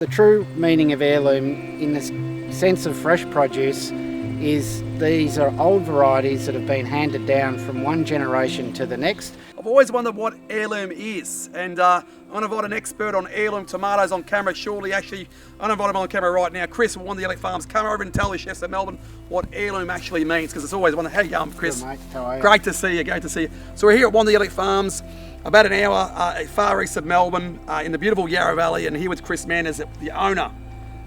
The true meaning of heirloom in the sense of fresh produce is these are old varieties that have been handed down from one generation to the next. I've always wondered what heirloom is, and I'm going to invite an expert on heirloom tomatoes on camera shortly. Actually, I'm going to invite him on camera right now. Chris from Wandin Farms, come over and tell the chefs of Melbourne what heirloom actually means, because it's always wondered. How you going, Chris? Good, mate. How are you? Great to see you, great to see you. So we're here at Wandin Farms, about an hour far east of Melbourne, in the beautiful Yarra Valley, and here with Chris Manners, the owner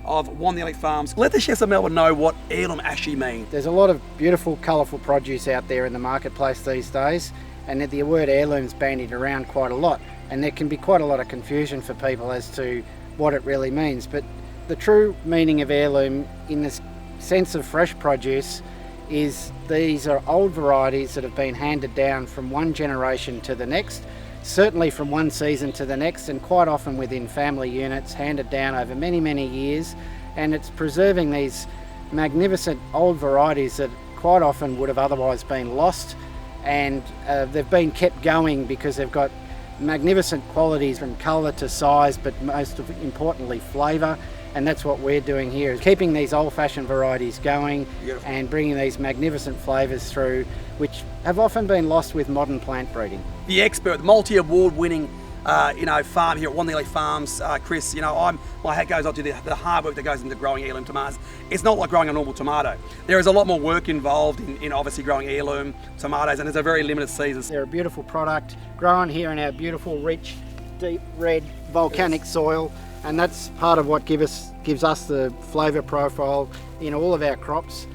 of Wandin Farms. Let the chefs of Melbourne know what heirloom actually means. There's a lot of beautiful, colourful produce out there in the marketplace these days, and the word heirloom's bandied around quite a lot, and there can be quite a lot of confusion for people as to what it really means. But the true meaning of heirloom in the sense of fresh produce is these are old varieties that have been handed down from one generation to the next, certainly from one season to the next, and quite often within family units, handed down over many, many years. And it's preserving these magnificent old varieties that quite often would have otherwise been lost, and they've been kept going because they've got magnificent qualities from colour to size, but most importantly flavour. And that's what we're doing here, is keeping these old-fashioned varieties going. Beautiful. And bringing these magnificent flavours through, which have often been lost with modern plant breeding. The expert, the multi-award-winning farm here at Wandin Farms, Chris. My hat goes off to the hard work that goes into growing heirloom tomatoes. It's not like growing a normal tomato. There is a lot more work involved in obviously growing heirloom tomatoes, and it's a very limited season. They're a beautiful product, grown here in our beautiful, rich, deep red volcanic soil. And that's part of what gives us the flavour profile in all of our crops.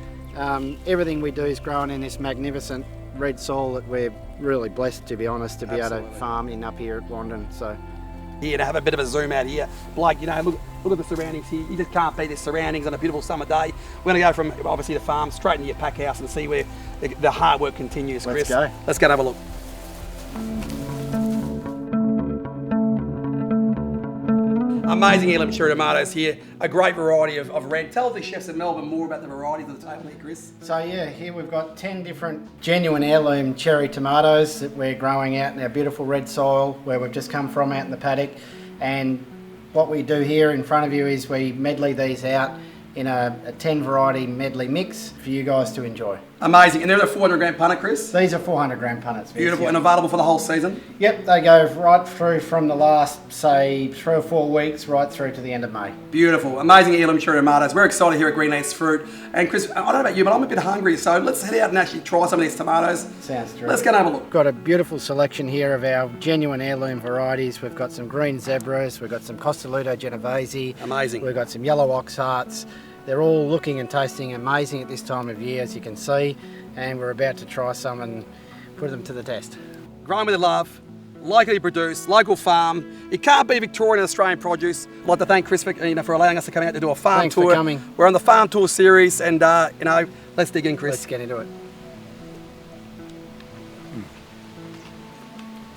Everything we do is grown in this magnificent red soil that we're really blessed, to be honest, to be able to farm in up here at Wandin. So, here to have a bit of a zoom out here, Blake. Look at the surroundings here. You just can't beat the surroundings on a beautiful summer day. We're going to go from obviously the farm straight into your pack house and see where the hard work continues. Chris, let's go and have a look. Amazing heirloom cherry tomatoes here, a great variety of red. Tell the chefs of Melbourne more about the varieties of the table here, Chris. So yeah, here we've got 10 different genuine heirloom cherry tomatoes that we're growing out in our beautiful red soil where we've just come from out in the paddock. And what we do here in front of you is we medley these out in a 10 variety medley mix for you guys to enjoy. Amazing. And they're a 400 gram punnet, Chris? These are 400 gram punnets. Beautiful. And available for the whole season? Yep, they go right through from the last, say, 3 or 4 weeks right through to the end of May. Beautiful. Amazing heirloom cherry tomatoes. We're excited here at Greenlands Fruit. And Chris, I don't know about you, but I'm a bit hungry, so let's head out and actually try some of these tomatoes. Sounds terrific. Let's go and have a look. Got a beautiful selection here of our genuine heirloom varieties. We've got some green zebras, we've got some Costaludo genovese. Amazing. We've got some yellow ox hearts. They're all looking and tasting amazing at this time of year, as you can see, and we're about to try some and put them to the test. Grown with love, locally produced, local farm. It can't be Victorian and Australian produce. I'd like to thank Chris for allowing us to come out to do a farm Thanks tour. for coming. We're on the farm tour series, and let's dig in, Chris. Let's get into it.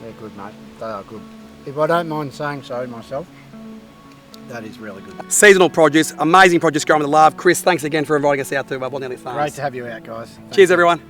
They're good, mate. They are good. If I don't mind saying so myself, that is really good. Seasonal produce, amazing produce grown with love. Chris, thanks again for inviting us out to Wandin Farms. Great to have you out, guys. Cheers, everyone.